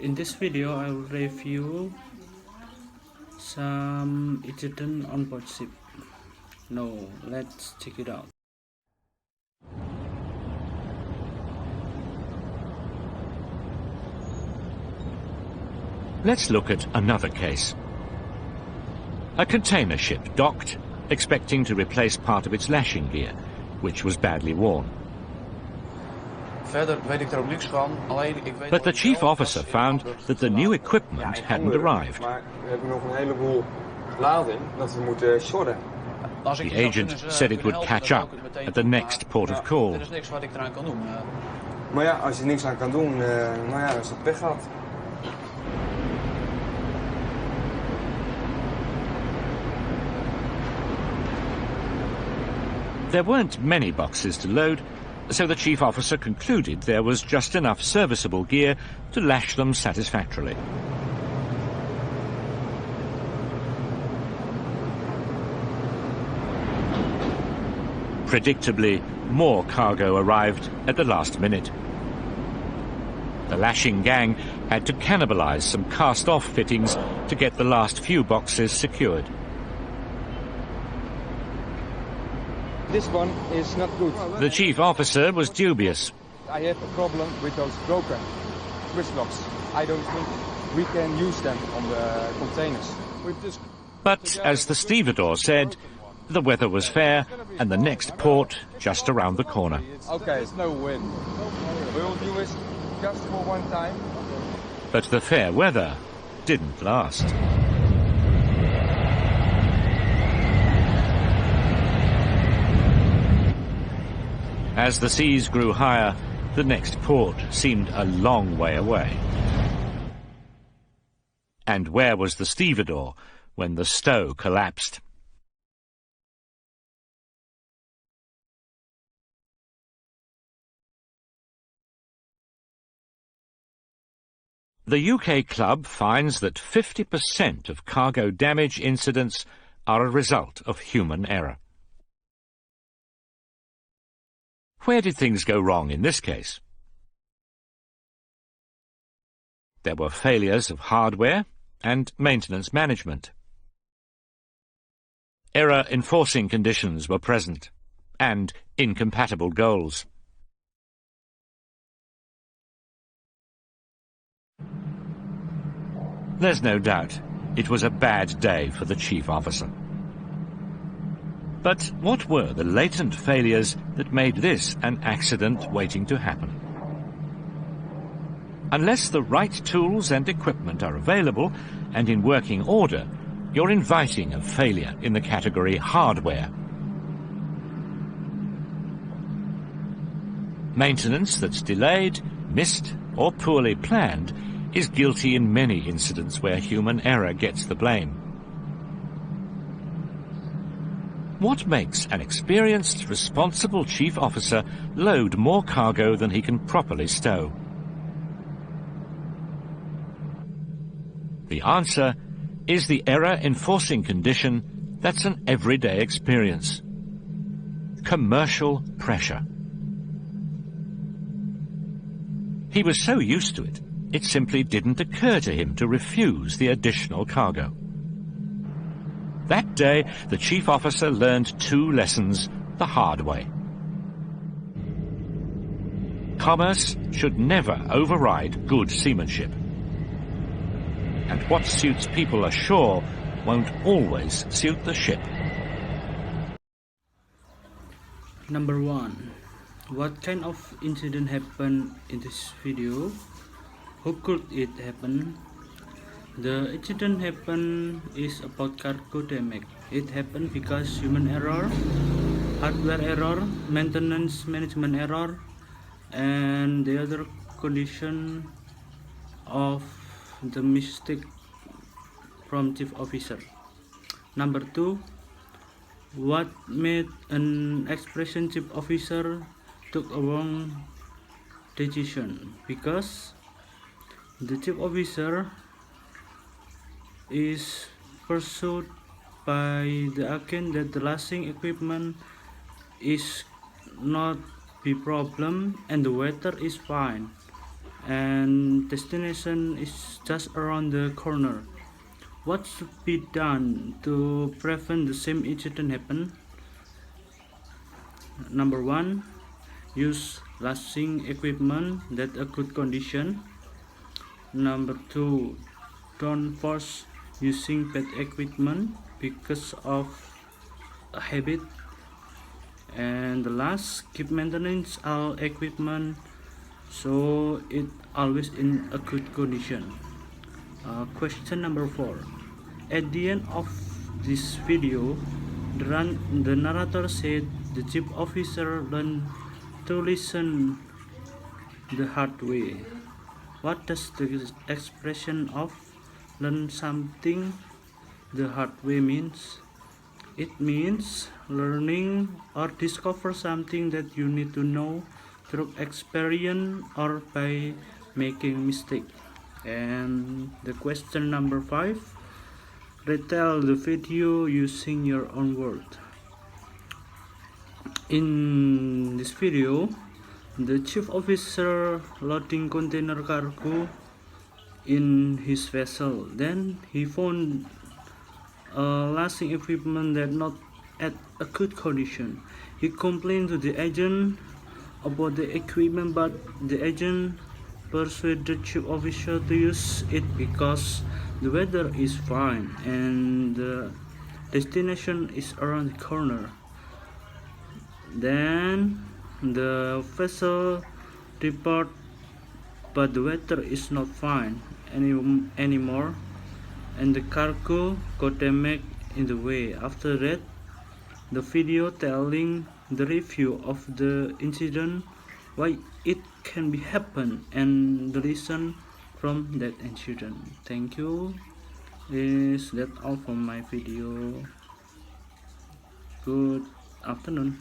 In this video, I will review some incident on board ship. Now, let's check it out. Let's look at another case. A container ship docked, expecting to replace part of its lashing gear, which was badly worn. But the chief officer found that the new equipment hadn't arrived. The agent said it would catch up at the next port of call. Maar ja, als je niks aan kan doen, nou ja, dan is het pech gehad. There weren't many boxes to load, so the chief officer concluded there was just enough serviceable gear to lash them satisfactorily. Predictably, more cargo arrived at the last minute. The lashing gang had to cannibalize some cast-off fittings to get the last few boxes secured. This one is not good. The chief officer was dubious. I have a problem with those broken twist locks. I don't think we can use them on the containers. But as the stevedore said, the weather was fair and the next port just around the corner. Okay, it's no win. We'll do it just for one time. But the fair weather didn't last. As the seas grew higher, the next port seemed a long way away. And where was the stevedore when the stow collapsed? The UK club finds that 50% of cargo damage incidents are a result of human error. Where did things go wrong in this case? There were failures of hardware and maintenance management. Error-enforcing conditions were present, and incompatible goals. There's no doubt it was a bad day for the chief officer. But what were the latent failures that made this an accident waiting to happen? Unless the right tools and equipment are available and in working order, you're inviting a failure in the category hardware. Maintenance that's delayed, missed, or poorly planned is guilty in many incidents where human error gets the blame. What makes an experienced, responsible chief officer load more cargo than he can properly stow? The answer is the error-enforcing condition that's an everyday experience: commercial pressure. He was so used to it, it simply didn't occur to him to refuse the additional cargo. That day, the chief officer learned two lessons the hard way. Commerce should never override good seamanship. And what suits people ashore won't always suit the ship. Number 1. What kind of incident happened in this video? How could it happen? The incident happened is about cargo damage. It happened because human error, hardware error, maintenance management error, and the other condition of the mistake from chief officer. Number 2. What made an experienced chief officer took a wrong decision? Because the chief officer is pursued by the agent that the lashing equipment is not the problem and the weather is fine, and destination is just around the corner. What should be done to prevent the same incident happen? Number 1, use lasting equipment that are good condition. Number 2, don't force using bad equipment because of a habit. And the last, keep maintenance all equipment so it always in a good condition. Question number 4. At the end of this video, the narrator said the chief officer learned to listen the hard way. What does the expression of learn something the hard way means? It means learning or discover something that you need to know through experience or by making mistake. And the question number 5, retell the video using your own word. In this video, the chief officer loading container cargo in his vessel. Then he found lasting equipment that not at a good condition. He complained to the agent about the equipment, but the agent persuaded the chief officer to use it because the weather is fine and the destination is around the corner. Then the vessel depart, but the weather is not fine anymore, and the cargo got damaged in the way. After that, the video telling the review of the incident, why it can be happen, and the lesson from that incident. Thank you. Is that all from my video? Good afternoon.